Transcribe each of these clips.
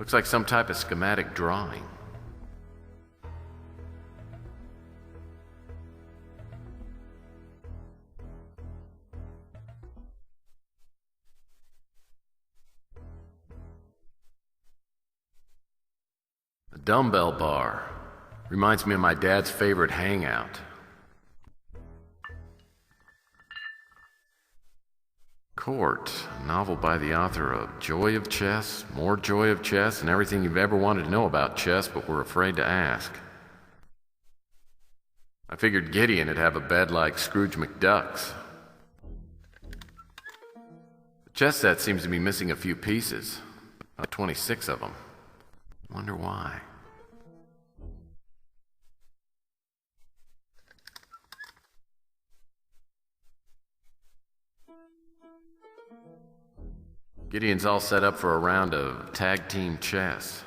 Looks like some type of schematic drawing. A dumbbell bar. Reminds me of my dad's favorite hangout. Court, a novel by the author of Joy of Chess, More Joy of Chess, and everything you've ever wanted to know about chess but were afraid to ask. I figured Gideon would have a bed like Scrooge McDuck's. The chess set seems to be missing a few pieces, about 26 of them. Wonder why. Gideon's all set up for a round of tag team chess.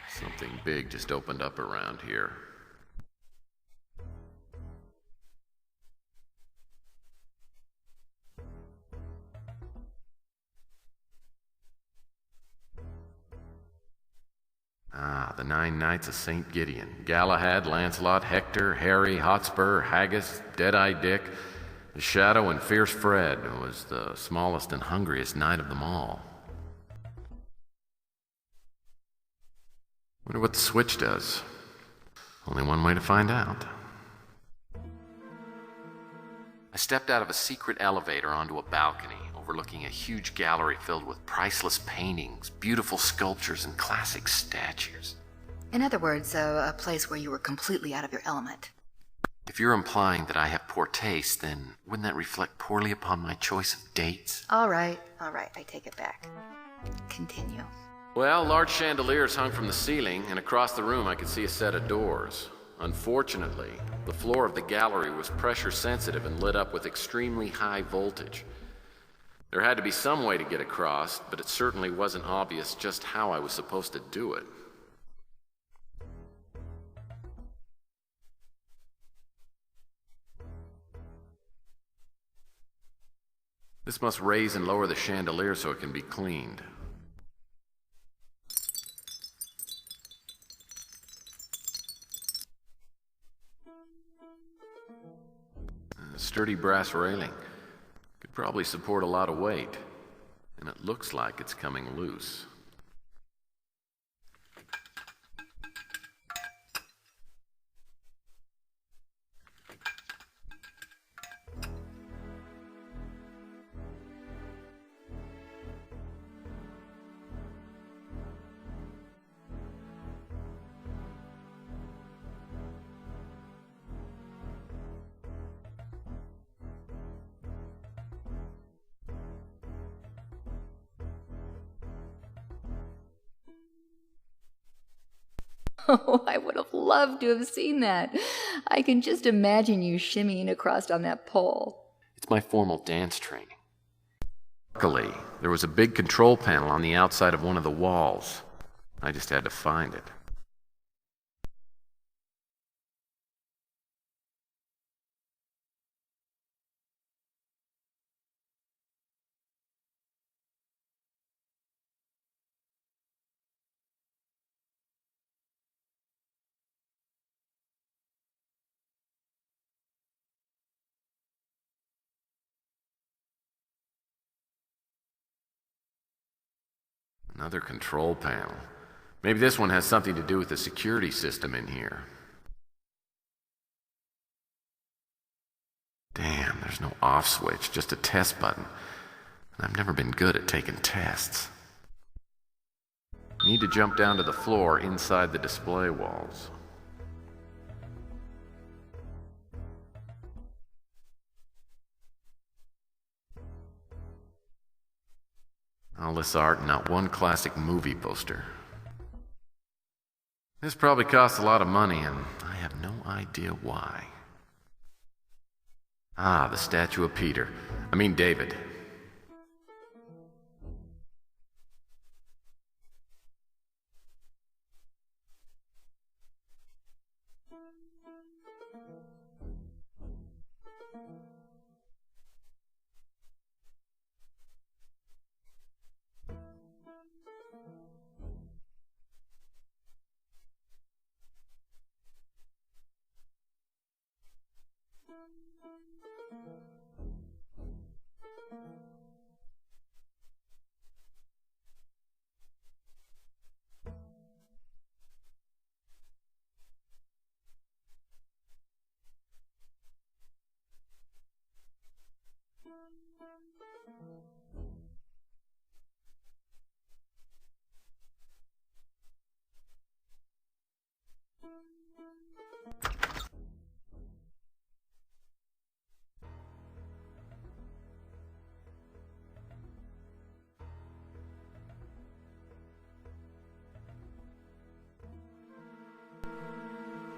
Something big just opened up around here. Ah, the 9 Knights of St. Gideon. Galahad, Lancelot, Hector, Harry, Hotspur, Haggis, Deadeye Dick, the Shadow, and Fierce Fred, who was the smallest and hungriest knight of them all. Wonder what the switch does. Only one way to find out. I stepped out of a secret elevator onto a balcony overlooking a huge gallery filled with priceless paintings, beautiful sculptures, and classic statues. In other words, a place where you were completely out of your element. If you're implying that I have poor taste, then wouldn't that reflect poorly upon my choice of dates? All right, I take it back. Continue. Well, large chandeliers hung from the ceiling, and across the room I could see a set of doors. Unfortunately, the floor of the gallery was pressure sensitive and lit up with extremely high voltage. There had to be some way to get across, but it certainly wasn't obvious just how I was supposed to do it. This must raise and lower the chandelier so it can be cleaned. A sturdy brass railing. Could probably support a lot of weight. And it looks like it's coming loose. Oh, I would have loved to have seen that. I can just imagine you shimmying across on that pole. It's my formal dance training. Luckily, there was a big control panel on the outside of one of the walls. I just had to find it. Another control panel. Maybe this one has something to do with the security system in here. Damn, there's no off switch, just a test button. And I've never been good at taking tests. Need to jump down to the floor inside the display walls. All this art and not one classic movie poster. This probably costs a lot of money, and I have no idea why. Ah, the statue of David.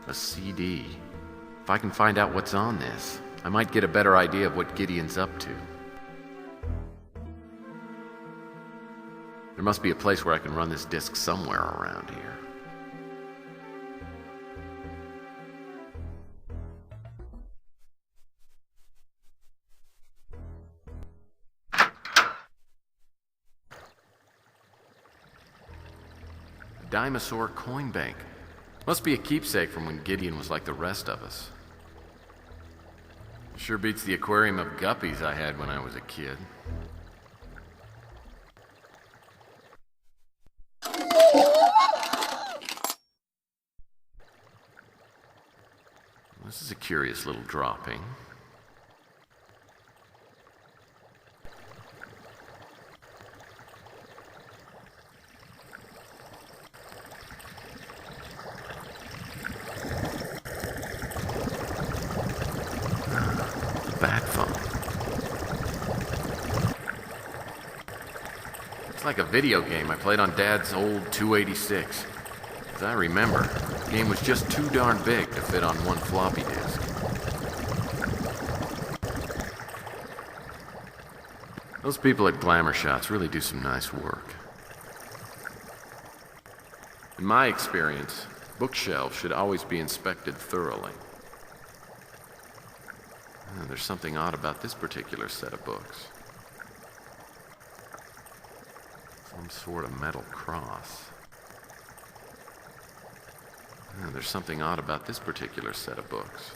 A CD. If I can find out what's on this, I might get a better idea of what Gideon's up to. There must be a place where I can run this disc somewhere around here. A dinosaur coin bank. Must be a keepsake from when Gideon was like the rest of us. Sure beats the aquarium of guppies I had when I was a kid. This is a curious little dropping. It's like a video game I played on Dad's old 286. As I remember, the game was just too darn big to fit on one floppy disk. Those people at Glamour Shots really do some nice work. In my experience, bookshelves should always be inspected thoroughly. There's something odd about this particular set of books. Some sort of metal cross. There's something odd about this particular set of books.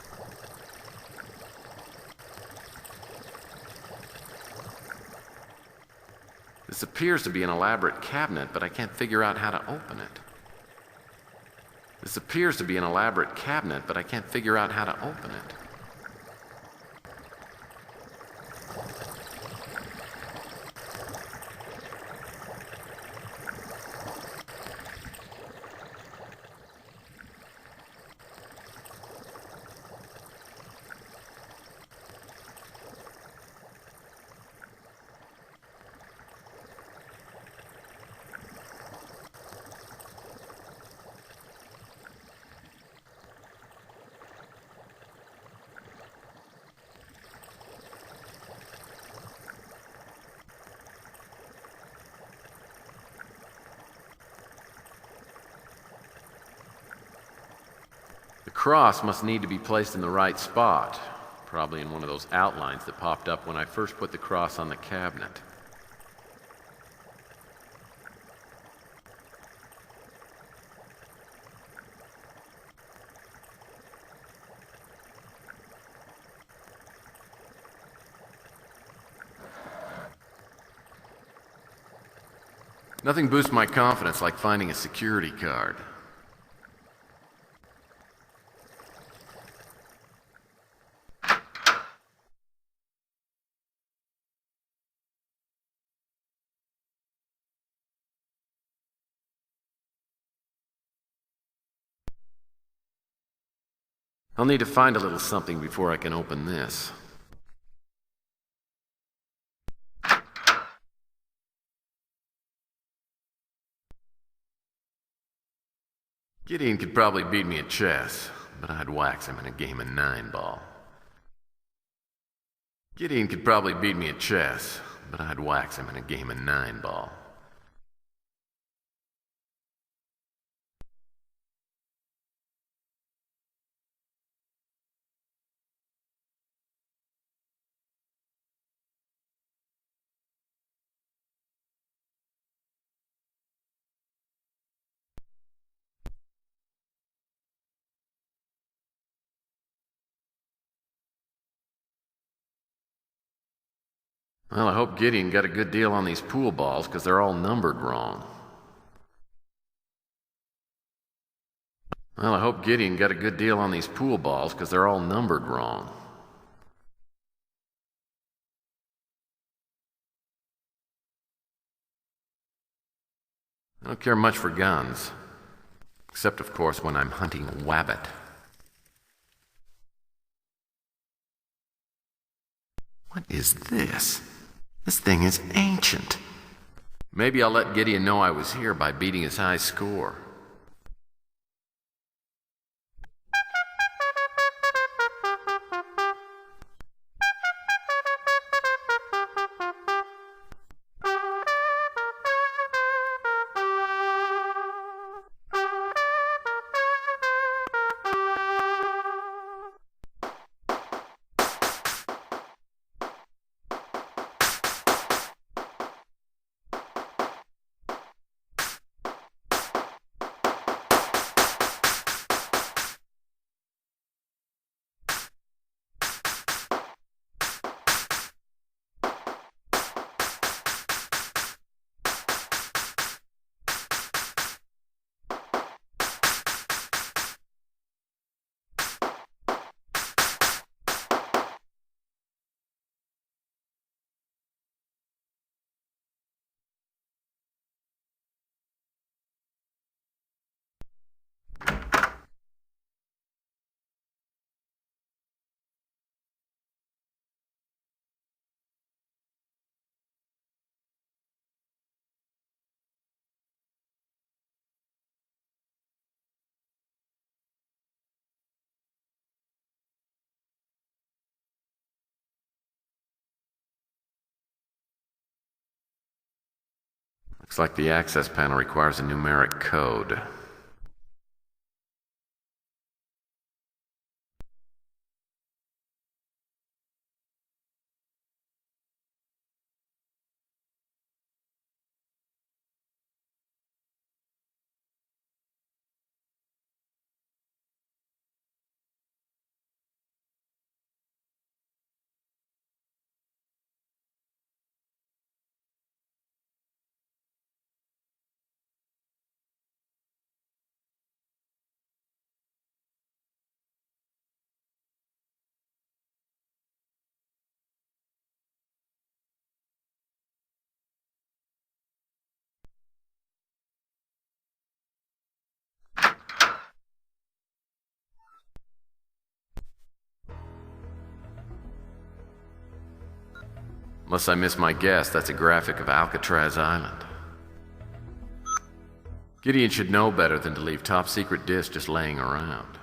This appears to be an elaborate cabinet, but I can't figure out how to open it. This appears to be an elaborate cabinet, but I can't figure out how to open it. The cross must need to be placed in the right spot, probably in one of those outlines that popped up when I first put the cross on the cabinet. Nothing boosts my confidence like finding a security card. I'll need to find a little something before I can open this. Gideon could probably beat me at chess, but I'd wax him in a game of 9-ball. Gideon could probably beat me at chess, but I'd wax him in a game of 9-ball. Well, I hope Gideon got a good deal on these pool balls, because they're all numbered wrong. Well, I hope Gideon got a good deal on these pool balls, because they're all numbered wrong. I don't care much for guns. Except, of course, when I'm hunting a wabbit. What is this? This thing is ancient. Maybe I'll let Gideon know I was here by beating his high score. Looks like the access panel requires a numeric code. Unless I miss my guess, that's a graphic of Alcatraz Island. Gideon should know better than to leave top-secret discs just laying around.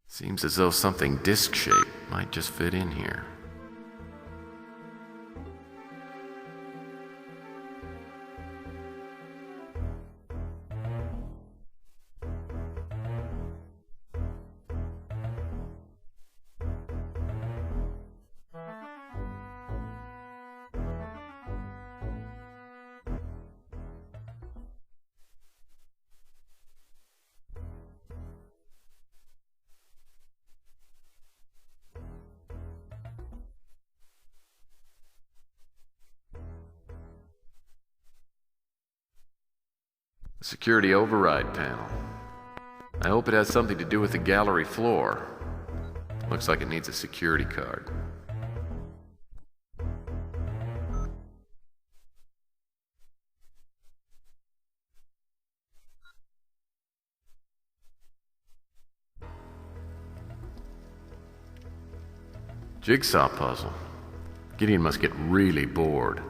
Seems as though something disc-shaped might just fit in here. A security override panel. I hope it has something to do with the gallery floor. Looks like it needs a security card. Jigsaw puzzle. Gideon must get really bored.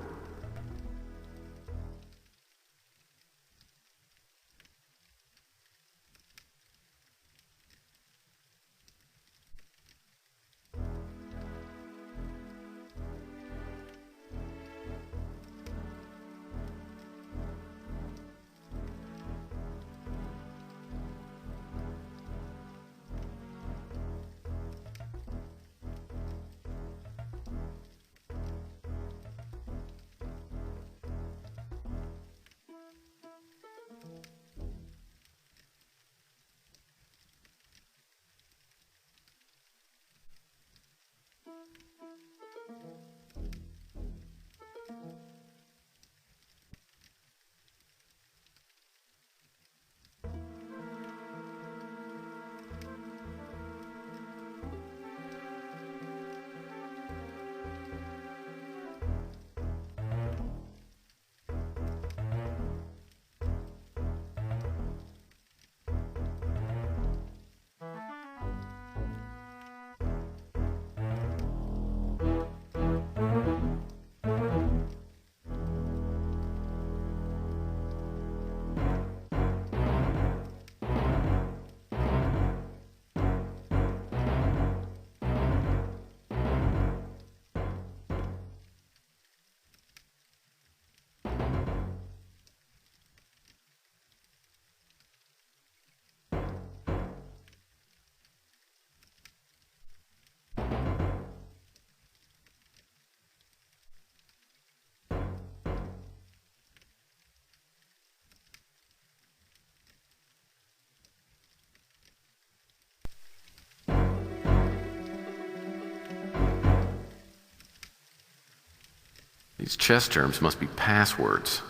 These chess terms must be passwords.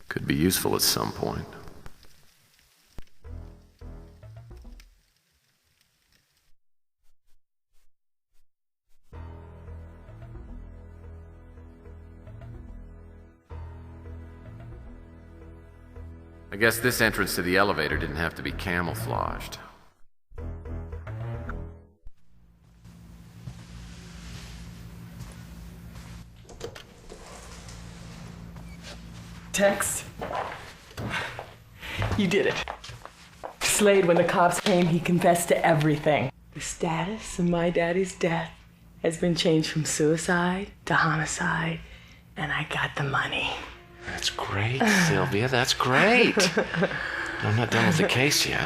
Could be useful at some point. I guess this entrance to the elevator didn't have to be camouflaged. Tex, you did it. Slade, when the cops came, he confessed to everything. The status of my daddy's death has been changed from suicide to homicide, and I got the money. That's great, Sylvia, that's great. I'm not done with the case yet.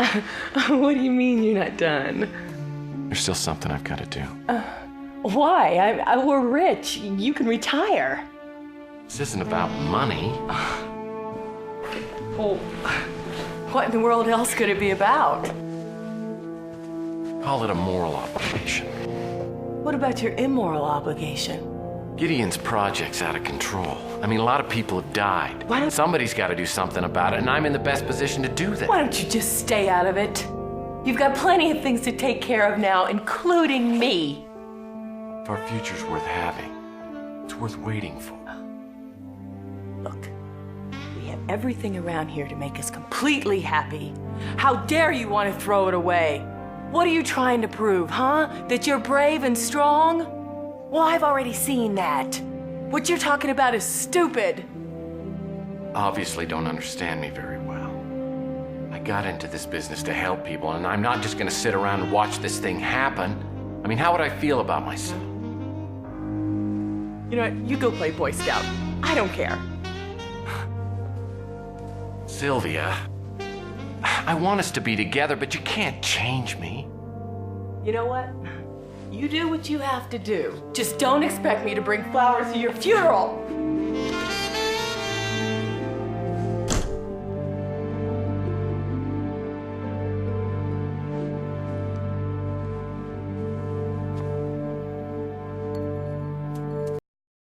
What do you mean you're not done? There's still something I've got to do. Why? We're rich. You can retire. This isn't about money. Well, what in the world else could it be about? Call it a moral obligation. What about your immoral obligation? Gideon's project's out of control. I mean, a lot of people have died. Why don't- Somebody's got to do something about it, and I'm in the best position to do that. Why don't you just stay out of it? You've got plenty of things to take care of now, including me. If our future's worth having, it's worth waiting for. Look, we have everything around here to make us completely happy. How dare you want to throw it away? What are you trying to prove, huh? That you're brave and strong? Well, I've already seen that. What you're talking about is stupid. Obviously don't understand me very well. I got into this business to help people, and I'm not just gonna sit around and watch this thing happen. I mean, how would I feel about myself? You know what? You go play Boy Scout. I don't care. Sylvia, I want us to be together, but you can't change me. You know what? You do what you have to do. Just don't expect me to bring flowers to your funeral.